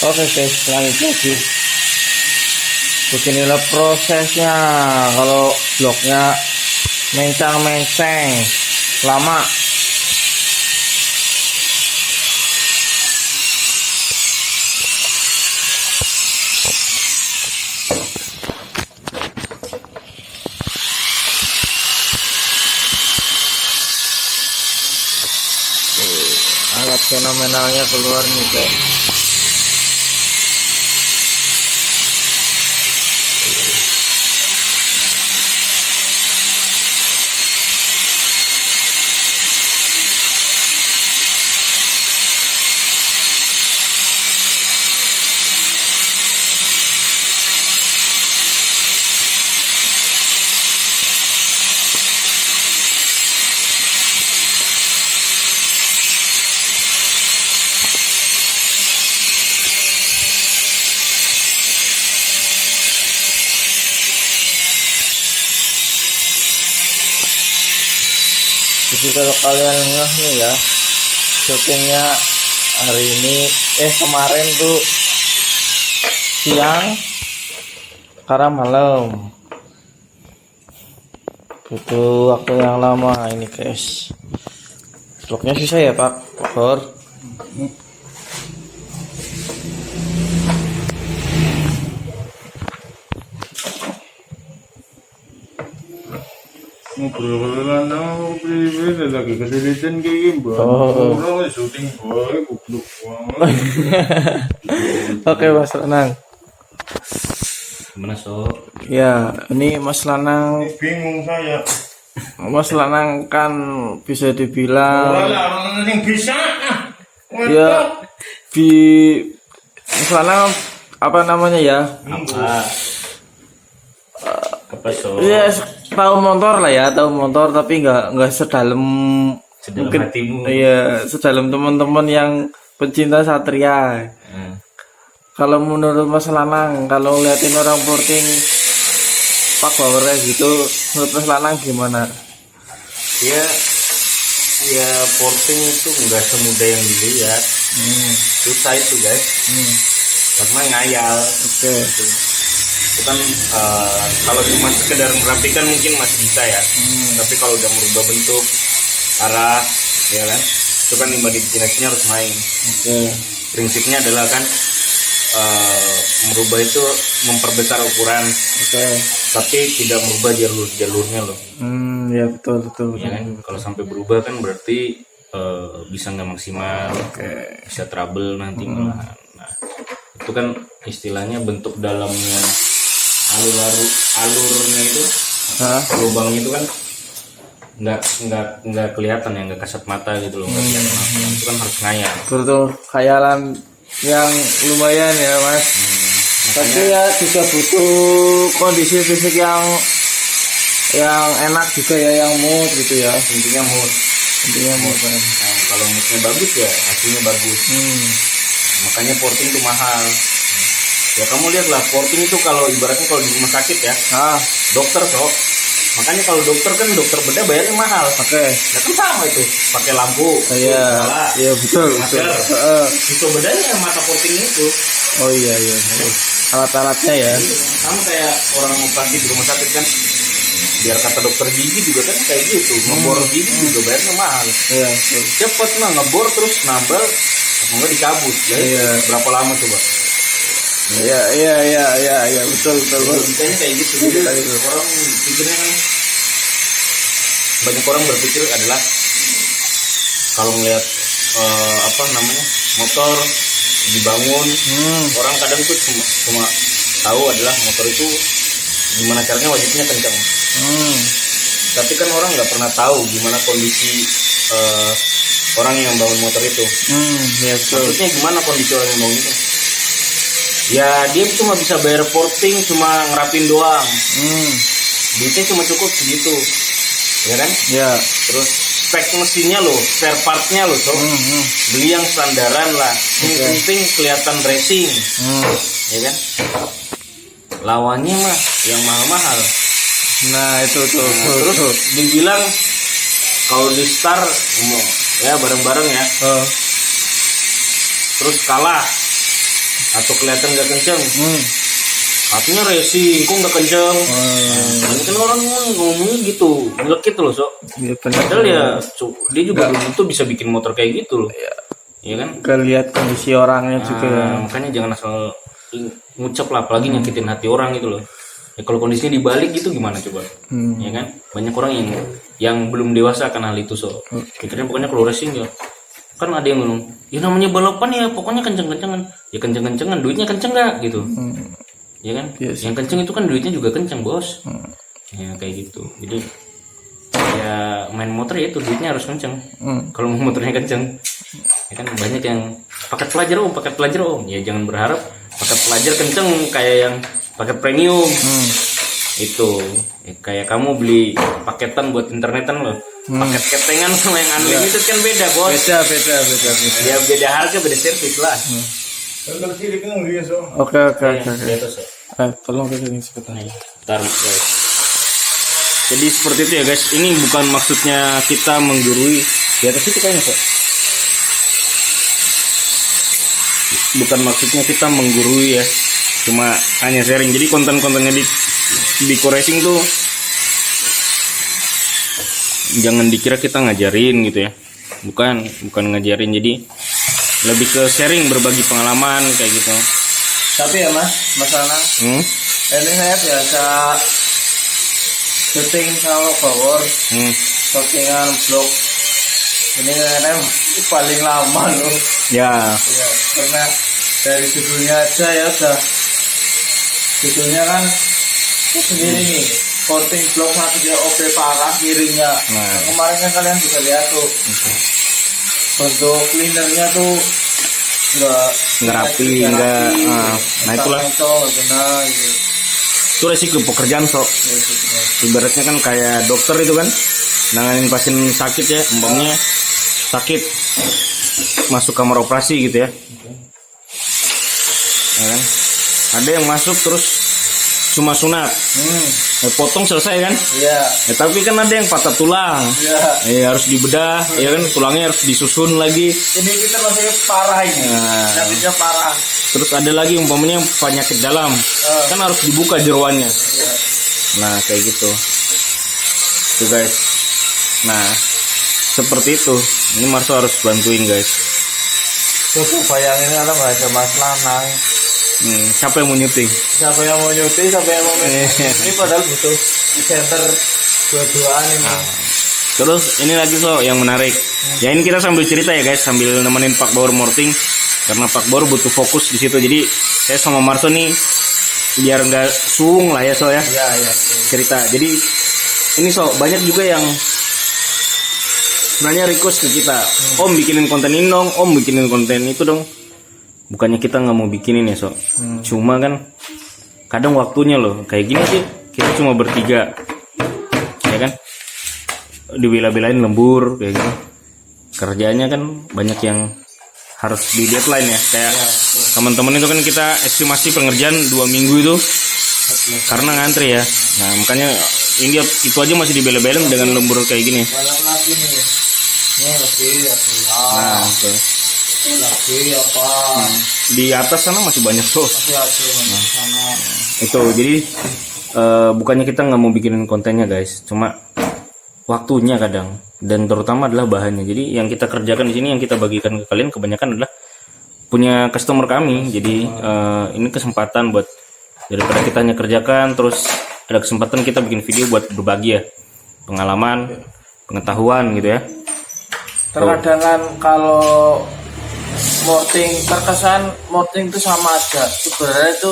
Oke guys, lanjut lagi. Beginilah prosesnya kalau bloknya mencang-menceng lama. Alat fenomenalnya keluar nih guys. Jadi kalau kalian ngeh nih ya, syutingnya hari ini kemarin tuh siang karena malam, butuh waktu yang lama ini guys. Vlognya susah ya Pak Bogor. Ngobrol priwe lagi kesulitan kayak gini, orang syuting boy goblok banget. Oke Mas Lanang. Gimana so? Ya, ini Mas Lanang. Bingung saya. Mas Lanang kan bisa dibilang Orang yang bisa. ya di Mas Lanang apa namanya ya? Apa so? Ya tahu motor lah ya, tahu motor tapi nggak sedalam Sedalam mungkin, hatimu. iya sedalam teman-teman yang pencinta Satria. Kalau menurut Mas Lanang, kalau liatin orang porting Pak Bauer gitu, menurut Mas Lanang gimana? Ya porting itu nggak semudah yang dilihat. Susah itu guys. Karena ngayal. Oke. Gitu. Itu kan kalau cuma sekedar merapikan mungkin masih bisa ya. Tapi kalau udah merubah bentuk, arah, ya kan, itu kan limbah destinasinya harus main. Oke. Prinsipnya adalah kan merubah itu memperbesar ukuran, tapi tidak merubah jalurnya loh. Ya betul. Ya kan, kalau sampai berubah kan berarti bisa nggak maksimal, bisa trouble nanti malahan. Nah, itu kan istilahnya bentuk dalamnya alurnya itu, lubangnya itu kan nggak kelihatan ya, nggak kasat mata gitu loh, nggak kelihatan apa. Itu kan harus ngayal. Betul, khayalan yang lumayan ya Mas. Tapi ya juga butuh kondisi fisik yang enak juga ya, yang mood gitu ya. Intinya mood kan. Nah, kalau moodnya bagus ya hasilnya bagus. Makanya porting itu mahal. Ya kamu lihatlah, porting itu kalau ibaratnya kalau di rumah sakit ya, dokter makanya kalau dokter kan dokter bedah bayarnya mahal. Ya kan sama itu, pakai lampu, iya betul. Pisau bedanya mata porting itu. Oh iya. Alat-alatnya ya. Sama kayak orang operasi di rumah sakit kan, biar kata dokter gigi juga kan kayak gitu, ngebor gigi juga bayarnya mahal. Iya. Cepet mah ngebor terus nambal, nggak dicabut. Jadi berapa lama coba? Iya, betul. Logikanya kayak gitu. Jadi orang pikirnya kan, banyak orang berpikir adalah kalau ngeliat motor dibangun, orang kadang tuh cuma tahu adalah motor itu gimana caranya wajibnya kencang. Tapi kan orang nggak pernah tahu gimana kondisi orang yang bangun motor itu. Maksudnya gimana kondisi orang yang bangun itu? Ya dia cuma bisa bayar porting, cuma ngerapin doang. Duitnya cuma cukup segitu, ya kan? Ya. Terus spek mesinnya loh, spare partnya loh, beli yang standaran lah. Yang penting kelihatan racing, ya kan? Lawannya mah yang mahal-mahal. Nah itu tuh. Terus dibilang kalau di start ya bareng-bareng ya. Terus kalah. atau kelihatan nggak kenceng, artinya racing kok nggak kenceng. Banyak kan orang ngomongnya gitu, ngelekit loh sok. Iya, Padahal ya dia juga belum tentu bisa bikin motor kayak gitu loh. Iya kan? Lihat kondisi orangnya juga. Makanya jangan asal ngucap lah, apalagi nyakitin hati orang gitu loh. Ya kalau kondisinya dibalik gitu gimana coba? Ya kan? Banyak orang yang belum dewasa akan hal itu so. Pikirnya pokoknya kalau racing ya. Kan ada yang ngomong, ya namanya balapan ya pokoknya kenceng-kencengan. Ya kenceng-kencengan, duitnya kenceng nggak gitu. Ya kan? Yes. Yang kenceng itu kan duitnya juga kenceng bos. Ya kayak gitu. Jadi ya main motor ya itu duitnya harus kenceng. Kalau mau motornya kenceng, ya kan banyak yang paket pelajar om. Ya jangan berharap paket pelajar kenceng kayak yang paket premium. Itu ya, kayak kamu beli paketan buat internetan loh. Paket ketengan sama yang unlimited kan beda bos. Beda. Ya beda harga, beda servis lah. Kalau kiri kan dia so. Oke. Di atas ya. Tolong kesini sebentar. Bentar, guys. Jadi seperti itu ya guys. Ini bukan maksudnya kita menggurui. Di atas itu kayaknya kok. Bukan maksudnya kita menggurui ya. Cuma hanya sharing. Jadi konten-kontennya di Racing tuh jangan dikira kita ngajarin gitu ya. Bukan ngajarin. Jadi lebih ke sharing, berbagi pengalaman kayak gitu. Tapi ya Mas Anang, ini saya biasa syuting sama power, shootingan vlog. Ini kadang paling lama loh. Ya. Ya, karena dari judulnya aja ya udah. Judulnya kan sendiri nih, coating vlog satu dia OP parah miringnya. Nah. Kemarin kan kalian bisa lihat tuh. Bentuk cleanernya tuh nggak rapi, nah itulah gitu. itu resiko pekerjaan sok. Ibaratnya kan kayak dokter itu kan nanganin pasien sakit ya, umpamanya sakit masuk kamar operasi gitu ya. Ya kan? Ada yang masuk terus cuma sunat, potong selesai kan? Iya. Ya, tapi kan ada yang patah tulang, harus dibedah, ya kan tulangnya harus disusun lagi. Ini kita masih parah ini, sakitnya parah. Terus ada lagi umpamanya penyakit dalam, kan harus dibuka jeroannya. Nah kayak gitu, tuh guys. Nah seperti itu, ini Marso harus bantuin guys. Tuh bayangin kalau nggak ada Mas Lanang. Siapa yang mau nyuting? Siapa yang mau nyuting, siapa yang mau ini padahal butuh di center dua-duaan ini. Terus ini lagi so yang menarik. Ya ini kita sambil cerita ya guys, sambil nemenin Pak Bauer morting karena Pak Bauer butuh fokus di situ. Jadi saya sama Marso nih biar nggak suung lah ya so ya. Iya. Cerita. Jadi ini so banyak juga yang sebenarnya request ke kita, Om bikinin konten ini dong, Om bikinin konten itu dong. Bukannya kita nggak mau bikinin ya so, cuma kan kadang waktunya loh kayak gini sih kita cuma bertiga, ya kan, dibela-belain lembur kayak gitu. Kerjanya kan banyak yang harus di deadline ya, kayak teman-teman itu kan kita estimasi pengerjaan 2 minggu itu karena ngantri ya. Nah makanya ini itu aja masih dibela-belain dengan lembur kayak gini. Banyak lagi nih. Nah tuh. Lagi apa? Di atas sana masih banyak tuh. Sana. Itu jadi bukannya kita nggak mau bikinin kontennya guys, cuma waktunya kadang dan terutama adalah bahannya. Jadi yang kita kerjakan di sini, yang kita bagikan ke kalian kebanyakan adalah punya customer kami. Jadi ini kesempatan buat daripada kita hanya kerjakan terus ada kesempatan kita bikin video buat berbagi ya pengalaman, pengetahuan gitu ya. Terkadang kan kalau morting terkesan morting itu sama aja, sebenarnya itu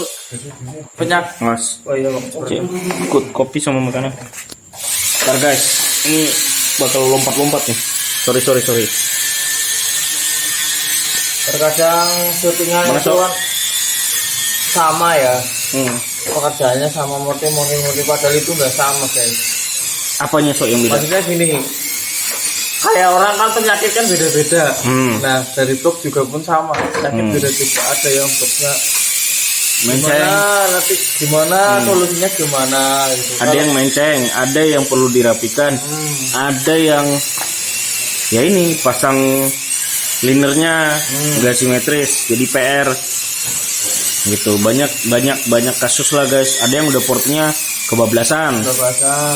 penyakit. Mas, Oh iya, ikut kopi sama makanan. Ntar guys, ini bakal lompat-lompat nih. Sorry. terkadang syutingan Mana, itu Sok? kan sama ya, pekerjaannya sama morting padahal itu nggak sama guys. Apanya sok yang beda? Maksudnya gini, kayak orang kan penyakit kan beda-beda. Nah dari blok juga pun sama, penyakit beda-beda. Ada yang bloknya gimana solusinya gimana gitu. Ada yang menceng, ada yang perlu dirapikan, ada yang ya ini pasang linernya nggak simetris, jadi PR. gitu. Banyak kasus lah guys, ada yang udah portnya kebablasan,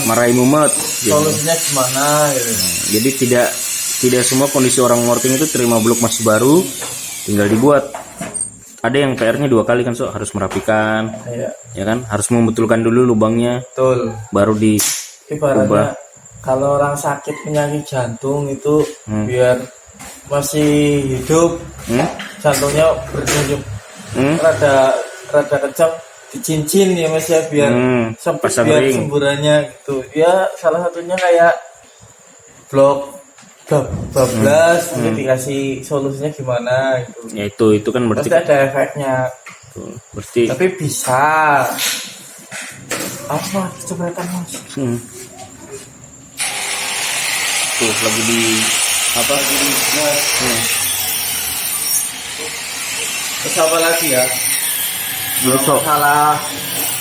marahin mumet gitu. Solusinya gimana gitu. Jadi tidak semua kondisi orang ngorting itu terima blok masih baru tinggal dibuat. Ada yang PR-nya 2 kali kan, harus merapikan, ya kan, harus membetulkan dulu lubangnya, Betul. baru di Ibaratnya kalau orang sakit penyakit jantung itu biar masih hidup, jantungnya berdenyut rada kencang, dicincin ya Mas ya, biar sempit, pasang biar ring. semburannya gitu. Ya salah satunya kayak blok bablas, nanti dikasih solusinya gimana gitu. Ya itu kan berarti Pasti ada efeknya. berarti Tapi bisa. Apa kecepatan Mas? tuh lagi di apa? Terus apa lagi ya? Besok. Masalah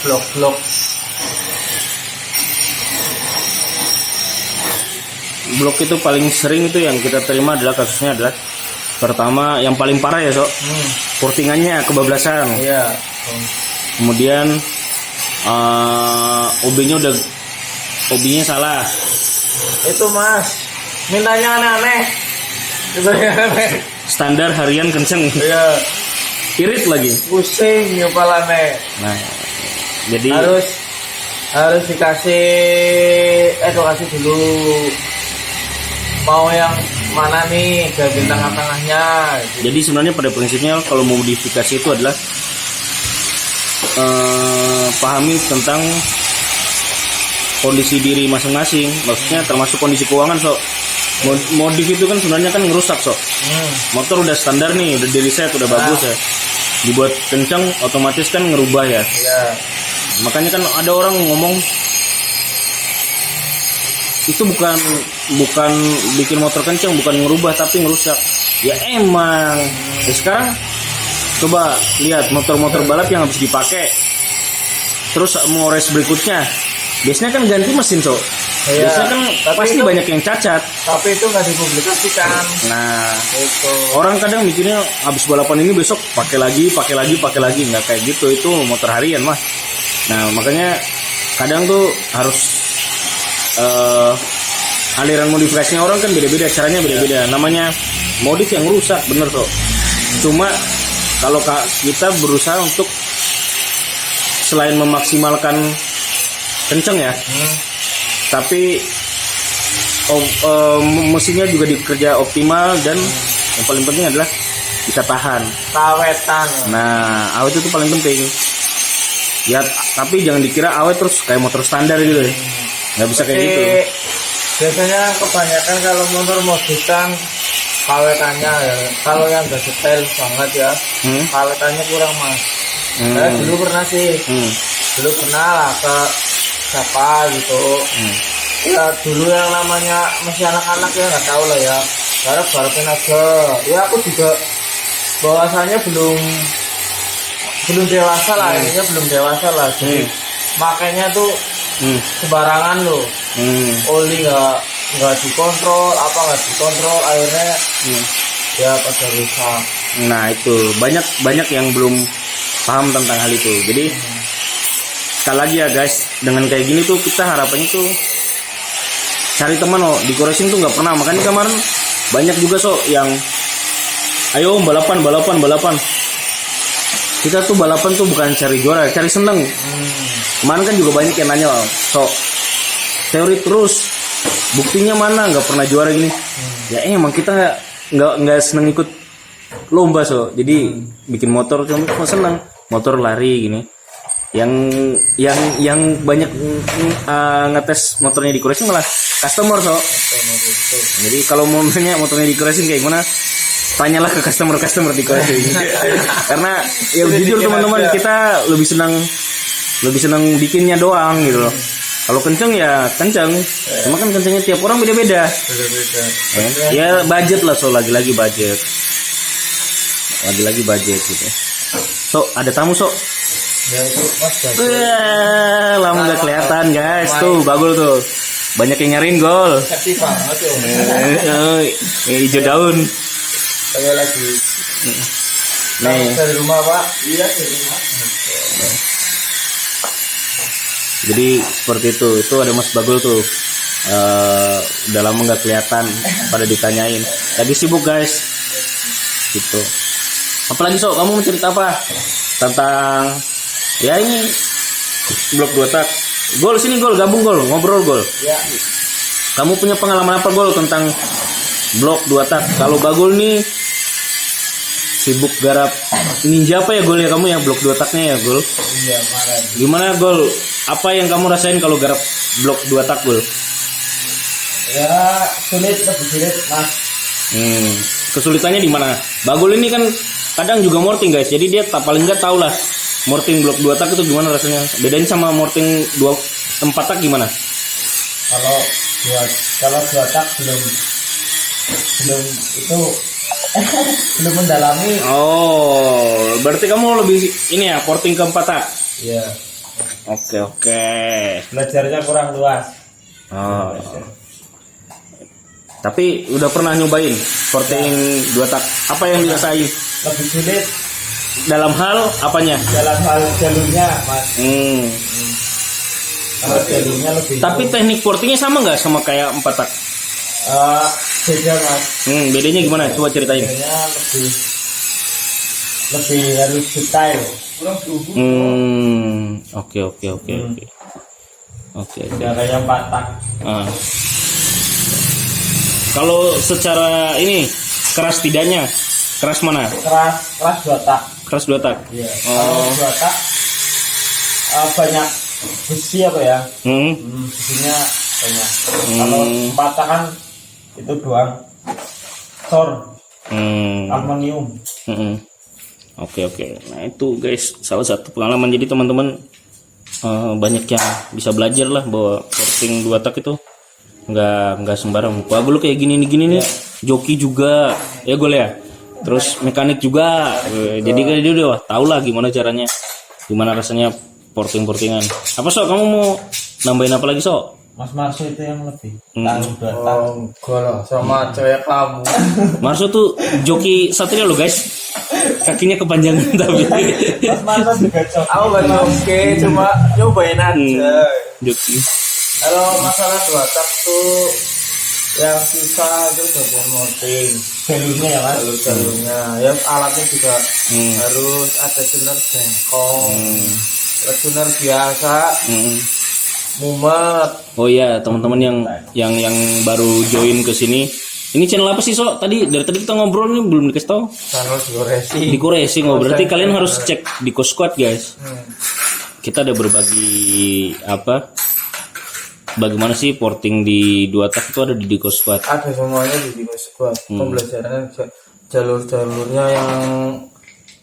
blok-blok. Blok itu paling sering itu yang kita terima adalah kasusnya adalah pertama yang paling parah ya portingannya kebablasan. Iya. Kemudian OB-nya salah. Itu Mas, mintanya aneh-aneh. Standar harian kenceng. Iya. Irit lagi. Pusing kepalanya. Nah, jadi harus dikasih edukasi dulu. Mau yang mana nih garis tengah-tengahnya gitu. Jadi sebenarnya pada prinsipnya kalau mau modifikasi itu adalah pahami tentang kondisi diri masing-masing, maksudnya termasuk kondisi keuangan. Modif itu kan sebenarnya kan ngerusak motor udah standar nih, udah di reset, udah bagus ya, dibuat kencang otomatis kan ngerubah ya. Makanya kan ada orang ngomong itu bukan bikin motor kencang, bukan ngerubah tapi ngerusak. Ya emang. Sekarang coba lihat motor-motor balap yang habis dipakai, terus mau race berikutnya, biasanya kan ganti mesin biasanya kan pasti itu, banyak yang cacat. Tapi itu nggak dipublikasikan. Nah, itu orang kadang mikirnya habis balapan ini besok pakai lagi, nggak kayak gitu. Itu motor harian mah. Nah makanya kadang tuh harus aliran modifikasinya orang kan beda-beda, caranya beda-beda. Namanya modif yang rusak bener Cuma kalau kita berusaha untuk selain memaksimalkan kenceng ya, tapi mesinnya juga dikerja optimal dan yang paling penting adalah bisa tahan. Awetan. Nah, awet itu paling penting. Ya, tapi jangan dikira awet terus kayak motor standar gitu ya. Nggak bisa kayak gitu. Biasanya kebanyakan kalau motor modikan kawetannya ya. Kalau yang nggak detail banget ya, kawetannya kurang Mas. Saya dulu pernah sih, dulu pernah lah ke siapa gitu. Ya dulu yang namanya masih anak-anak ya nggak tahu lah ya. Garap-garapin aja. Ya aku juga bahwasanya belum dewasa lah, ininya belum dewasa lah. Jadi makanya tuh sembarangan loh. Oli nggak dikontrol, nggak dikontrol, akhirnya ya pada rusak. Nah itu banyak yang belum paham tentang hal itu. Jadi sekali lagi ya guys, dengan kayak gini tuh kita harapannya tuh cari teman di Koresin tuh nggak pernah. Makanya kemarin banyak juga yang ayo balapan. Kita tuh balapan tuh bukan cari juara, cari seneng. Kemarin kan juga banyak yang nanya teori terus, buktinya mana nggak pernah juara gini. Ya emang kita nggak seneng ikut lomba jadi bikin motor cuma seneng motor lari gini. Yang banyak ngetes motornya di Koresin malah customer Jadi kalau mau nanya motornya di Koresin kayak gimana, tanyalah ke customer di Koresin. Karena ya jujur teman-teman, kita lebih senang bikinnya doang gitu loh. Kalau kenceng ya kenceng, cuma kan kencengnya tiap orang beda-beda. Ya budget lah lagi-lagi budget. Gitu. Ada tamu Ya itu Mas. Lama nggak kelihatan guys, tuh bagul tuh. Banyak yang nyariin gol. Seksi banget tuh. Hijau daun. Saya lagi Nih. Dari rumah Pak. Iya dari rumah. Jadi seperti itu ada Mas Bagul tuh. Udah lama nggak kelihatan, pada ditanyain. Lagi sibuk guys. Gitu. Apalagi Sok, kamu mau cerita apa tentang ya ini blok 2 tak? Gol sini Gol, gabung Gol, ngobrol Gol. Ya. Kamu punya pengalaman apa Gol tentang blok 2 tak? Kalau Bagul nih sibuk garap ninja apa ya Gol ya, kamu yang blok 2 taknya ya Gol? Iya, marah. Gimana Gol? Apa yang kamu rasain kalau garap blok 2 tak Gol? Ya, sulit, lebih sulit Mas. Kesulitannya di mana? Bagul ini kan kadang juga morting guys, jadi dia paling nggak tahu lah morting blok 2 tak itu gimana rasanya. Bedain sama morting 4 tak gimana? Kalau dua tak belum itu belum mendalami. Oh, berarti kamu lebih ini ya, porting ke 4 tak? Iya. Oke. Belajarnya kurang luas. Oh. Tapi udah pernah nyobain porting 2 tak? Apa yang dirasain? Lebih sulit Dalam hal apanya? dalam hal jalurnya Mas. Kalau jalurnya lebih. Tapi teknik portingnya sama nggak sama kayak 4 tak? Beda Mas. Bedanya gimana? Coba ceritain. Bedanya lebih harus detail. Oke. Tidak kayak 4 tak. Ah. Kalau secara ini keras tidaknya, keras mana? Keras 2 tak. Keras 2 tak. Iya. Kalau 2 tak banyak besi apa ya? Besinya banyak. Kalau 4 tak kan itu doang. Tor. Aluminium. Oke. Nah itu guys salah satu pengalaman. Jadi teman-teman banyak yang bisa belajar lah bahwa porting 2 tak itu nggak sembarang. Wah gue kayak gini nih, joki juga ya gue ya. Terus mekanik juga. Jadi kan dia udah tahu lah gimana caranya, gimana rasanya portingan. Apa Sok, kamu mau nambahin apa lagi Sok? Mas Marso itu yang lebih tahu 2 tak. Enggak sama cewek kamu. Marso tuh joki Satria lo guys, kakinya kepanjangan tapi. Mas Marso juga cocok. Aku nggak oke, cuma nyobain aja. Joki. Kalau masalah 2 tak tuh yang susah itu bagian mounting, Jalurnya ya Mas. jalurnya. Ya alatnya juga harus ada tuner bengkong, tuner biasa, mumet. Oh iya teman-teman yang baru join ke sini. Ini channel apa sih Sok? Dari tadi kita ngobrol nih belum dikasih tahu. Channel Dikoresi. Dikoresi berarti kalian harus cek di Squad guys. Kita ada berbagi bagaimana sih porting di 2 tak itu ada di Diko Squad. Ada semuanya di Diko Squad. Pembelajarannya jalurnya yang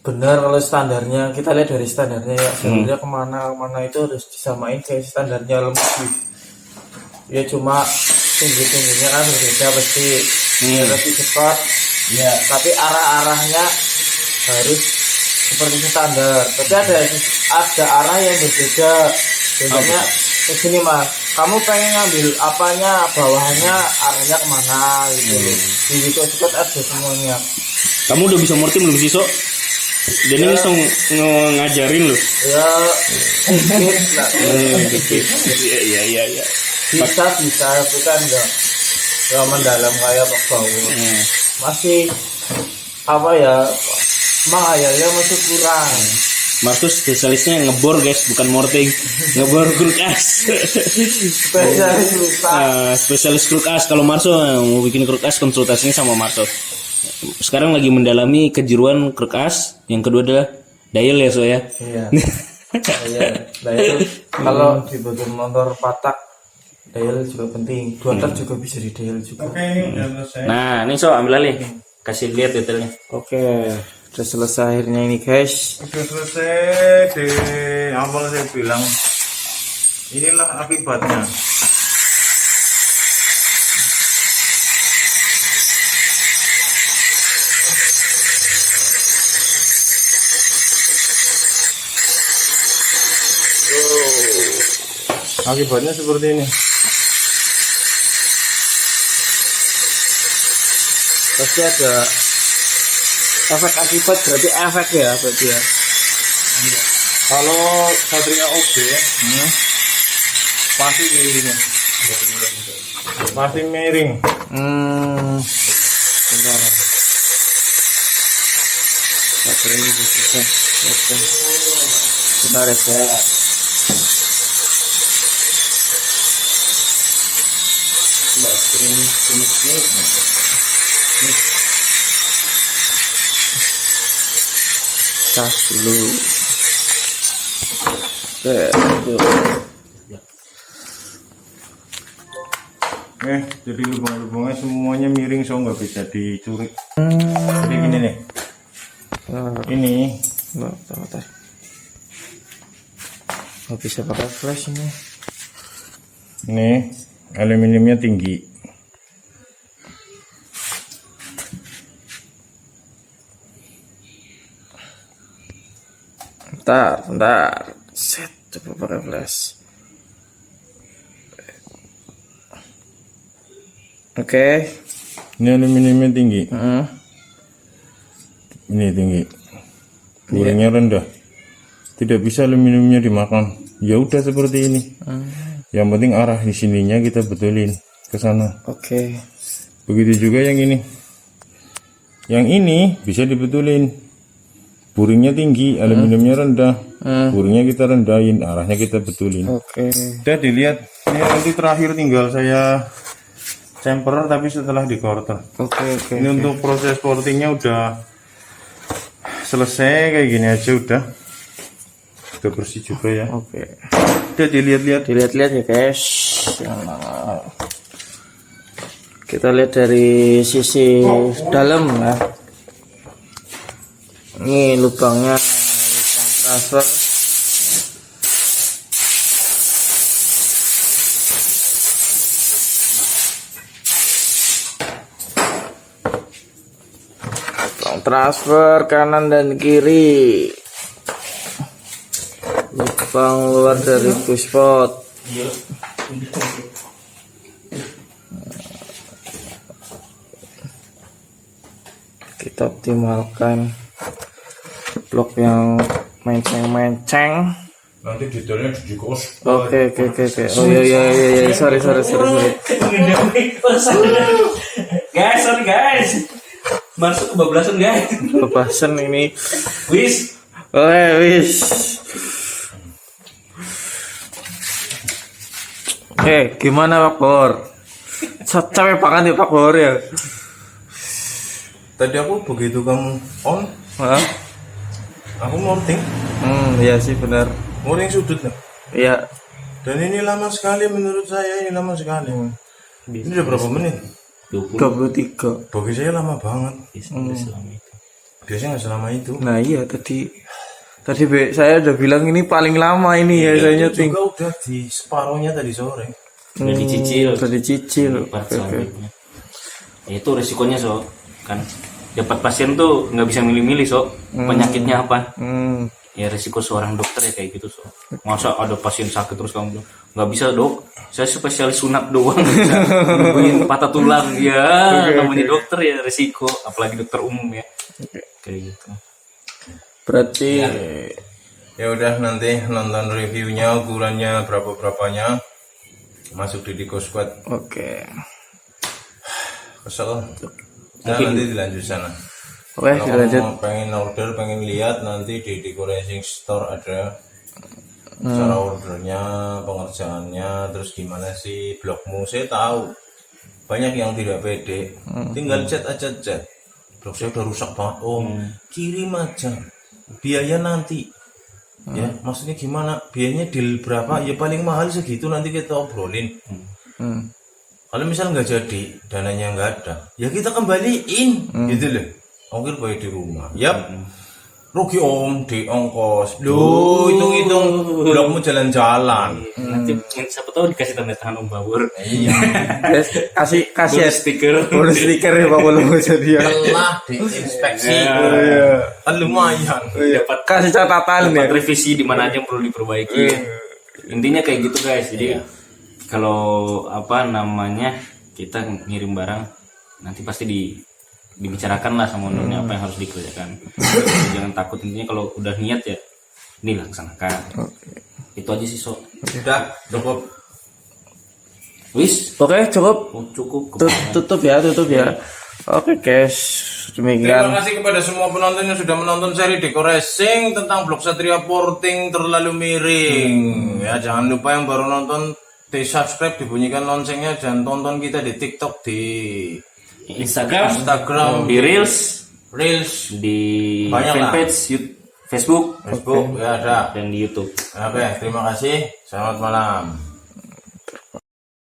benar. Kalau standarnya kita lihat dari standarnya ya, jalurnya kemana itu harus disamain kayak standarnya lembut. Ya cuma tingginya kan berbeda pasti. Lebih cepat. Ya. Tapi arahnya harus seperti standar. Tapi ada arah yang berbeda. Contohnya begini Mas, kamu pengen ngambil apanya, bawahnya arahnya kemana gitu loh. Di Diko Squad ada semuanya. Kamu udah bisa morting belum sih Sok? Dia ini bisa ngajarin loh. Ya, dikit lah. Iya. Bisa, tapi kan nggak mendalam kayak Pak Bawu. Masih menghayalnya masih kurang. Markus spesialisnya ngebor guys, bukan morting. Ngebor kruk as. Spesialis kruk as. Kalau Marso mau bikin kruk as, konsultasinya sama Marso. Sekarang lagi mendalami kejuruan kruk as. Yang kedua adalah dial ya So ya. Iya. Dial kalau di bagian motor patak, dial juga penting. 2 tak juga bisa di dial juga. Oke, ini udah selesai. Nah ini So ambil alih, kasih lihat detailnya. Oke, udah selesai akhirnya ini guys. Sudah selesai di awal saya bilang. Inilah akibatnya. Akibatnya seperti ini. Pasti ada Efek akibat berarti efek ya berarti ya. Kalau Satria OB pasti miring. Pasti miring. Bentar. Baterai ini susah. Oke. Bentar ya saya. Tas dulu. Oke, tuh. Jadi lubang-lubangnya semuanya miring, so nggak bisa dicuri. Jadi gini nih. Ini Bentar. Nggak bisa pakai flash ini. Ini aluminiumnya tinggi. Bentar. Set, coba pakai flash. Oke. Ini aluminiumnya tinggi. Ini tinggi. Buringnya rendah. Tidak bisa aluminiumnya dimakan. Ya udah seperti ini. Yang penting arah di sininya kita betulin ke sana. Oke. Begitu juga yang ini. Yang ini bisa dibetulin. Buringnya tinggi, aluminiumnya rendah. Buringnya kita rendahin, arahnya kita betulin. Oke. Udah dilihat. Ini nanti terakhir tinggal saya chamfer tapi setelah di quarter. Oke. Ini untuk proses portingnya udah selesai, kayak gini aja udah bersih juga ya. Oke. Udah dilihat-lihat. Dilihat-lihat ya guys. Kita lihat dari sisi dalam ya. Ini lubang transfer. Lubang transfer kanan dan kiri. Lubang luar dari pushpot. Kita optimalkan blok yang menceng. Nanti detailnya di kos. Oke. Oh iya. Sorry. Guys, sorry guys. Masuk kebablasan guys. Lepasan ini. Wis. Oke, gimana Pak Bor? Capek banget ya Pak Bor ya. Tadi aku begitu kamu on, Hah? aku morting Iya sih benar. sudut lah. Iya. Dan ini lama sekali menurut saya, ini lama sekali. Ini udah berapa menit? 23. Bagi saya lama banget. Biasanya nggak selama itu. Nah iya tadi saya udah bilang ini paling lama ini ya saya Itu nyeting. juga udah di separohnya tadi sore. Udah dicicil. Udah dicicil. Part Oke. selanjutnya. Ya, itu resikonya so kan dapat pasien tuh nggak bisa milih-milih so penyakitnya apa. Ya resiko seorang dokter ya kayak gitu so. Masa ada pasien sakit terus kamu bilang nggak bisa dok, saya spesialis sunat doang, nggak bisa nungguin patah tulang ya. Namanya dokter ya resiko, apalagi dokter umum ya. Kayak gitu. Berarti Ya udah nanti nonton reviewnya, ukurannya berapanya masuk di Diko Squad. oke. Kesel. Nah, nanti dilanjut sana. Oke, Kalau dilanjut. kamu pengen order, pengen lihat nanti di Diko Racing Store ada cara ordernya, pengerjaannya, terus gimana sih blogmu. Saya tahu banyak yang tidak pede, tinggal chat aja chat. Blog saya udah rusak banget. Kirim aja, biaya nanti. Ya, maksudnya gimana? Biayanya deal berapa? Ya paling mahal segitu, nanti kita obrolin. Kalau misal nggak jadi, dananya nggak ada, ya kita kembaliin, gitu loh. Ongkir bayar di rumah. Yap. Rugi om di ongkos. Loh, hitung-hitung blokmu jalan-jalan. Nanti siapa tahu dikasih tanda tangan Om Bawur. Iya. Kasih Bonus stiker. bonus stiker ya Pak Bolo jadi ya. Telah diinspeksi. Kan lumayan. Dapat Kasih catatan ya. revisi di mana aja yang perlu diperbaiki. Intinya kayak gitu guys. Jadi kalau apa namanya kita ngirim barang nanti pasti dibicarakan lah sama ownernya apa yang harus dikerjakan. Jangan takut, intinya kalau udah niat ya dilaksanakan. Itu aja sih so. Sudah cukup. Wis, Oke, cukup. cukup. Tutup ya. Oke, guys. Terima Demikian. kasih kepada semua penonton yang sudah menonton seri Deko Racing tentang blok Satria Porting terlalu miring. Ya, jangan lupa yang baru nonton di subscribe, dibunyikan loncengnya, dan tonton kita di TikTok, di Instagram, Instagram, di Reels, di di Banyak lah. fanpage Facebook, Facebook, ya ada. dan di YouTube. Oke, terima kasih. Selamat malam.